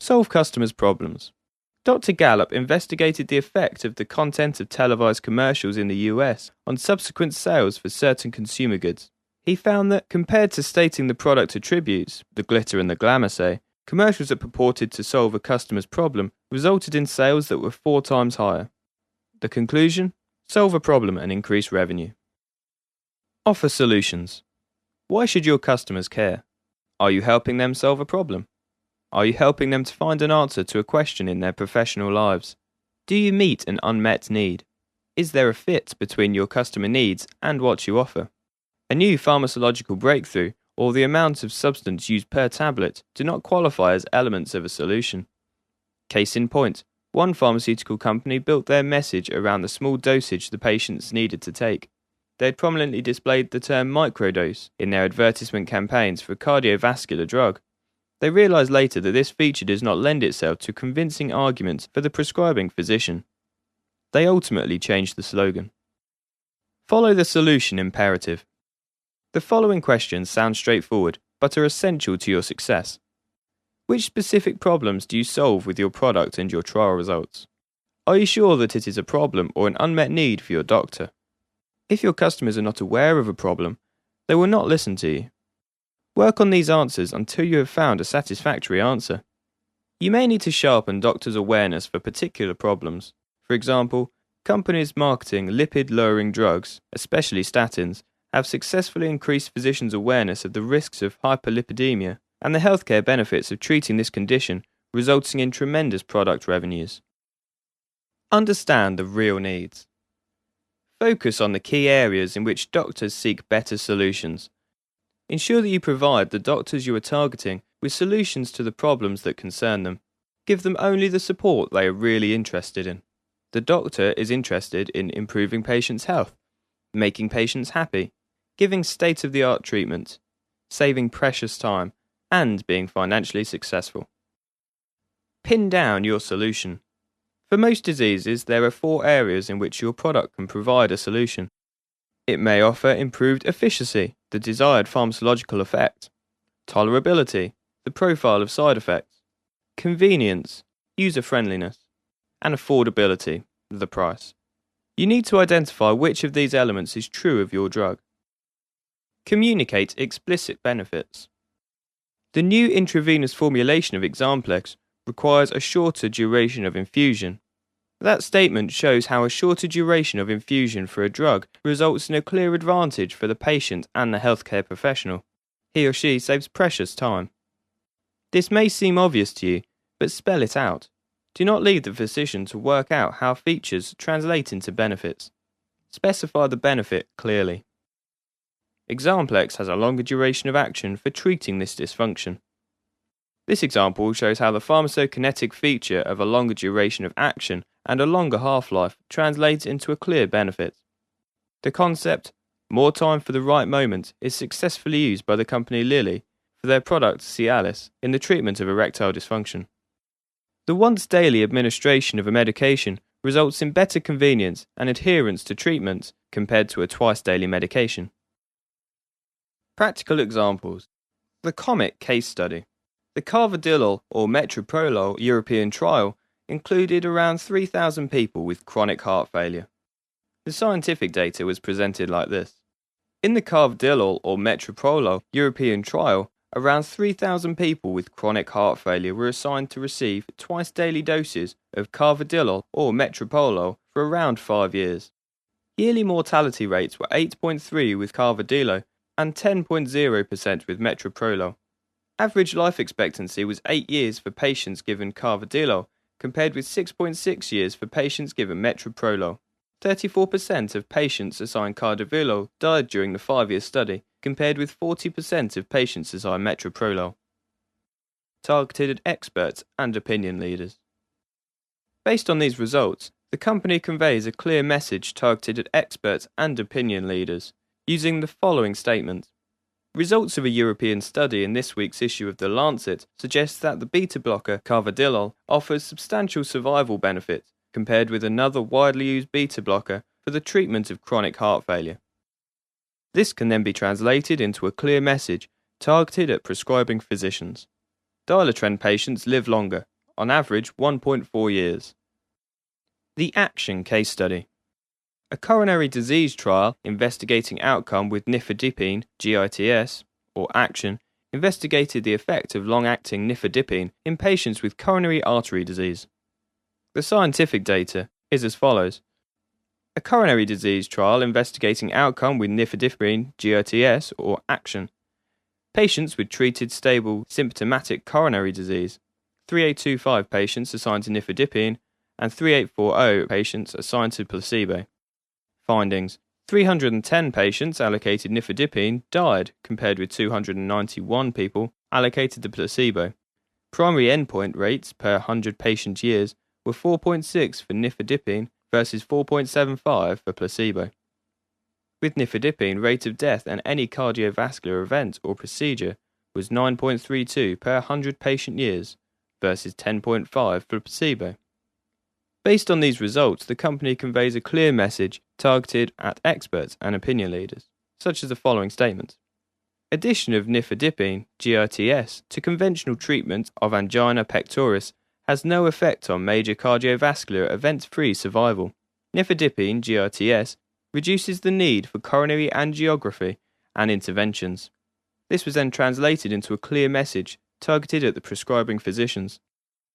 Solve customers' problems. Dr. Gallup investigated the effect of the content of televised commercials in the US on subsequent sales for certain consumer goods. He found that, compared to stating the product attributes, the glitter and the glamour say, commercials that purported to solve a customer's problem resulted in sales that were 4 times higher. The conclusion? Solve a problem and increase revenue. Offer solutions. Why should your customers care? Are you helping them solve a problem? Are you helping them to find an answer to a question in their professional lives? Do you meet an unmet need? Is there a fit between your customer needs and what you offer? A new pharmacological breakthrough or the amount of substance used per tablet do not qualify as elements of a solution. Case in point, one pharmaceutical company built their message around the small dosage the patients needed to take. They had prominently displayed the term microdose in their advertisement campaigns for a cardiovascular drug. They realized later that this feature does not lend itself to convincing arguments for the prescribing physician. They ultimately changed the slogan. Follow the solution imperative. The following questions sound straightforward, but are essential to your success. Which specific problems do you solve with your product and your trial results? Are you sure that it is a problem or an unmet need for your doctor? If your customers are not aware of a problem, they will not listen to you. Work on these answers until you have found a satisfactory answer. You may need to sharpen doctors' awareness for particular problems. For example, companies marketing lipid-lowering drugs, especially statins, have successfully increased physicians' awareness of the risks of hyperlipidemia and the healthcare benefits of treating this condition, resulting in tremendous product revenues. Understand the real needs. Focus on the key areas in which doctors seek better solutions. Ensure that you provide the doctors you are targeting with solutions to the problems that concern them. Give them only the support they are really interested in. The doctor is interested in improving patients' health, making patients happy, giving state-of-the-art treatment, saving precious time, and being financially successful. Pin down your solution. For most diseases, there are 4 areas in which your product can provide a solution. It may offer improved efficacy, the desired pharmacological effect, tolerability, the profile of side effects, convenience, user-friendliness, and affordability, the price. You need to identify which of these elements is true of your drug. Communicate explicit benefits. The new intravenous formulation of Examplex requires a shorter duration of infusion. That statement shows how a shorter duration of infusion for a drug results in a clear advantage for the patient and the healthcare professional. He or she saves precious time. This may seem obvious to you, but spell it out. Do not leave the physician to work out how features translate into benefits. Specify the benefit clearly. Examplex has a longer duration of action for treating this dysfunction. This example shows how the pharmacokinetic feature of a longer duration of action and a longer half-life translates into a clear benefit. The concept, more time for the right moment, is successfully used by the company Lilly for their product Cialis in the treatment of erectile dysfunction. The once-daily administration of a medication results in better convenience and adherence to treatment compared to a twice-daily medication. Practical examples. The COMET case study. The carvedilol or metoprolol European trial included around 3,000 people with chronic heart failure. The scientific data was presented like this. In the carvedilol or metoprolol European trial, around 3,000 people with chronic heart failure were assigned to receive twice-daily doses of carvedilol or metoprolol for around 5 years. Yearly mortality rates were 8.3% with carvedilol and 10.0% with metoprolol. Average life expectancy was 8 years for patients given carvedilol, compared with 6.6 years for patients given metoprolol. 34% of patients assigned carvedilol died during the 5-year study, compared with 40% of patients assigned metoprolol. Targeted at experts and opinion leaders. Based on these results, the company conveys a clear message targeted at experts and opinion leaders, using the following statement. Results of a European study in this week's issue of The Lancet suggest that the beta-blocker carvedilol offers substantial survival benefits compared with another widely used beta-blocker for the treatment of chronic heart failure. This can then be translated into a clear message targeted at prescribing physicians. Dilatrend patients live longer, on average 1.4 years. The ACTION case study. A coronary disease trial investigating outcome with nifedipine, GITS, or ACTION, investigated the effect of long-acting nifedipine in patients with coronary artery disease. The scientific data is as follows. A coronary disease trial investigating outcome with nifedipine, GITS, or ACTION. Patients with treated stable symptomatic coronary disease. 3825 patients assigned to nifedipine and 3840 patients assigned to placebo. Findings. 310 patients allocated nifedipine died compared with 291 people allocated to placebo. Primary endpoint rates per 100 patient years were 4.6 for nifedipine versus 4.75 for placebo. With nifedipine, rate of death and any cardiovascular event or procedure was 9.32 per 100 patient years versus 10.5 for placebo. Based on these results, the company conveys a clear message targeted at experts and opinion leaders, such as the following statements. Addition of nifedipine, GITS, to conventional treatment of angina pectoris has no effect on major cardiovascular event-free survival. Nifedipine, GITS, reduces the need for coronary angiography and interventions. This was then translated into a clear message targeted at the prescribing physicians.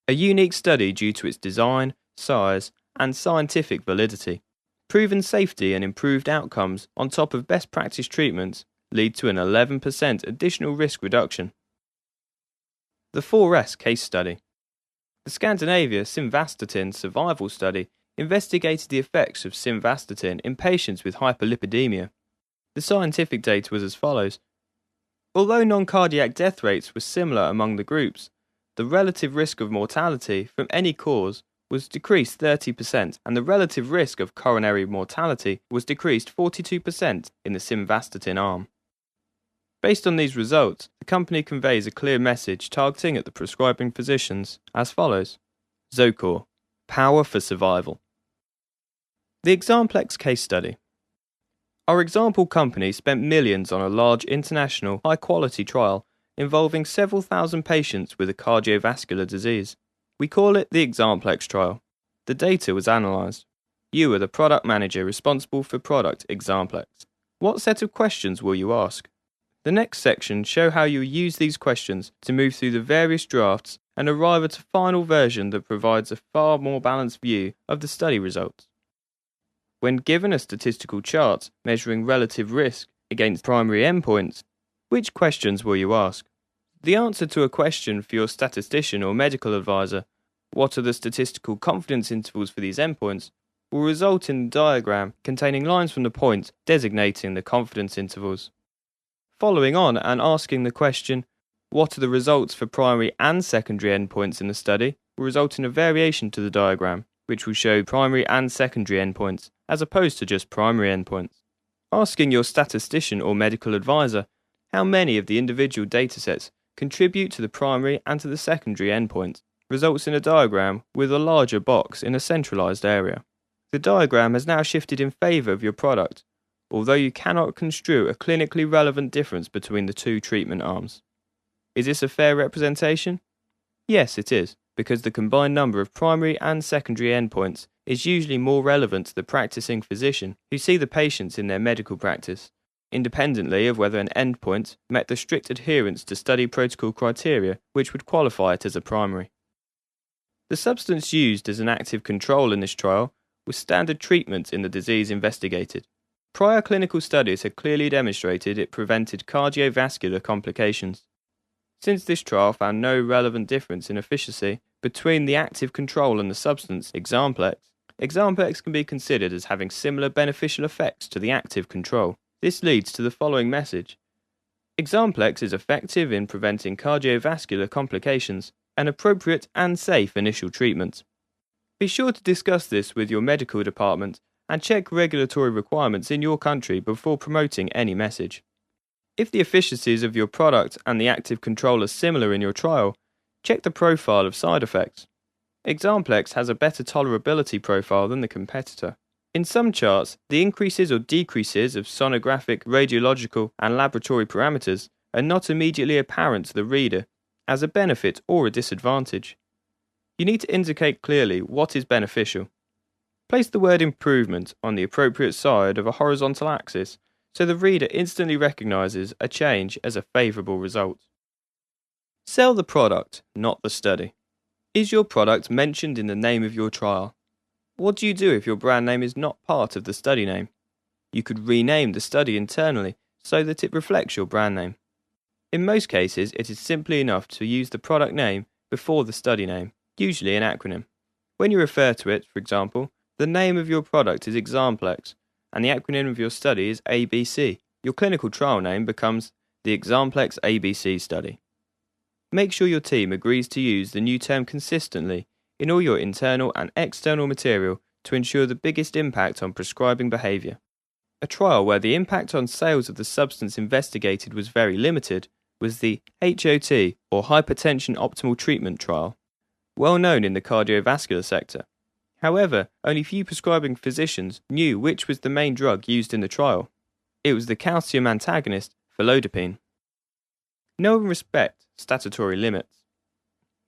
A unique study due to its design, size, and scientific validity. Proven safety and improved outcomes on top of best practice treatments lead to an 11% additional risk reduction. The 4S case study. The Scandinavia simvastatin survival study investigated the effects of simvastatin in patients with hyperlipidemia. The scientific data was as follows. Although non-cardiac death rates were similar among the groups, the relative risk of mortality from any cause was decreased 30% and the relative risk of coronary mortality was decreased 42% in the simvastatin arm. Based on these results, the company conveys a clear message targeting at the prescribing physicians as follows. Zocor, power for survival. The Examplex case study. Our example company spent millions on a large international high-quality trial involving several thousand patients with a cardiovascular disease. We call it the Examplex trial. The data was analysed. You are the product manager responsible for product Examplex. What set of questions will you ask? The next section show how you use these questions to move through the various drafts and arrive at a final version that provides a far more balanced view of the study results. When given a statistical chart measuring relative risk against primary endpoints, which questions will you ask? The answer to a question for your statistician or medical advisor, what are the statistical confidence intervals for these endpoints, will result in a diagram containing lines from the point designating the confidence intervals. Following on and asking the question, what are the results for primary and secondary endpoints in the study, will result in a variation to the diagram, which will show primary and secondary endpoints, as opposed to just primary endpoints. Asking your statistician or medical advisor how many of the individual datasets contribute to the primary and to the secondary endpoints results in a diagram with a larger box in a centralized area. The diagram has now shifted in favor of your product, although you cannot construe a clinically relevant difference between the two treatment arms. Is this a fair representation? Yes, it is, because the combined number of primary and secondary endpoints is usually more relevant to the practicing physician who see the patients in their medical practice, independently of whether an endpoint met the strict adherence to study protocol criteria which would qualify it as a primary. The substance used as an active control in this trial was standard treatment in the disease investigated. Prior clinical studies had clearly demonstrated it prevented cardiovascular complications. Since this trial found no relevant difference in efficacy between the active control and the substance Examplex, Examplex can be considered as having similar beneficial effects to the active control. This leads to the following message. Examplex is effective in preventing cardiovascular complications, an appropriate and safe initial treatment. Be sure to discuss this with your medical department and check regulatory requirements in your country before promoting any message. If the efficiencies of your product and the active control are similar in your trial, check the profile of side effects. Examplex has a better tolerability profile than the competitor. In some charts, the increases or decreases of sonographic, radiological, and laboratory parameters are not immediately apparent to the reader as a benefit or a disadvantage. You need to indicate clearly what is beneficial. Place the word improvement on the appropriate side of a horizontal axis so the reader instantly recognizes a change as a favorable result. Sell the product, not the study. Is your product mentioned in the name of your trial? What do you do if your brand name is not part of the study name? You could rename the study internally so that it reflects your brand name. In most cases, it is simply enough to use the product name before the study name, usually an acronym. When you refer to it, for example, the name of your product is Examplex, and the acronym of your study is ABC. Your clinical trial name becomes the Examplex ABC study. Make sure your team agrees to use the new term consistently in all your internal and external material to ensure the biggest impact on prescribing behaviour. A trial where the impact on sales of the substance investigated was very limited was the HOT, or Hypertension Optimal Treatment trial, well known in the cardiovascular sector. However, only few prescribing physicians knew which was the main drug used in the trial. It was the calcium antagonist, felodipine. Know and respect statutory limits.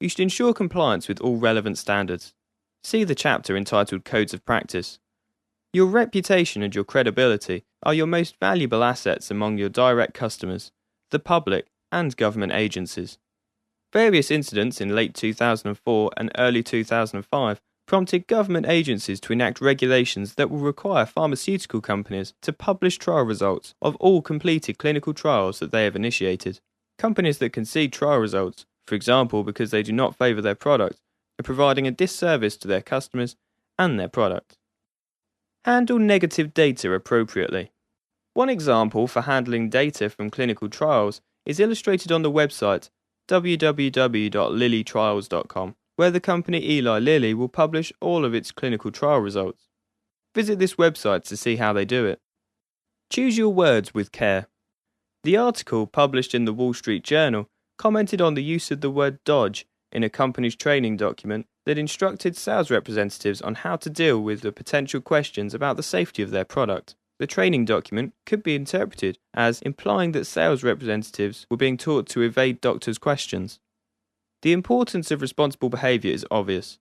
You should ensure compliance with all relevant standards. See the chapter entitled Codes of Practice. Your reputation and your credibility are your most valuable assets among your direct customers, the public, and government agencies. Various incidents in late 2004 and early 2005 prompted government agencies to enact regulations that will require pharmaceutical companies to publish trial results of all completed clinical trials that they have initiated. Companies that concede trial results, for example because they do not favour their product, are providing a disservice to their customers and their product. Handle negative data appropriately. One example for handling data from clinical trials is illustrated on the website www.lillytrials.com, where the company Eli Lilly will publish all of its clinical trial results. Visit this website to see how they do it. Choose your words with care. The article published in the Wall Street Journal commented on the use of the word dodge in a company's training document that instructed sales representatives on how to deal with the potential questions about the safety of their product. The training document could be interpreted as implying that sales representatives were being taught to evade doctors' questions. The importance of responsible behaviour is obvious.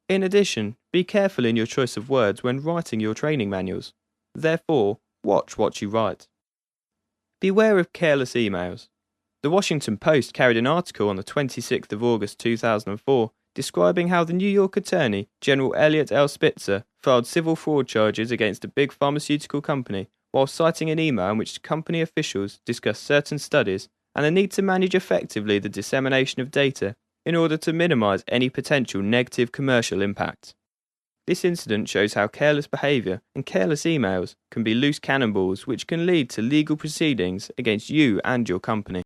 In addition, be careful in your choice of words when writing your training manuals. Therefore, watch what you write. Beware of careless emails. The Washington Post carried an article on the 26th of August 2004 describing how the New York Attorney General Elliot L. Spitzer filed civil fraud charges against a big pharmaceutical company while citing an email in which company officials discussed certain studies and the need to manage effectively the dissemination of data in order to minimize any potential negative commercial impact. This incident shows how careless behavior and careless emails can be loose cannonballs which can lead to legal proceedings against you and your company.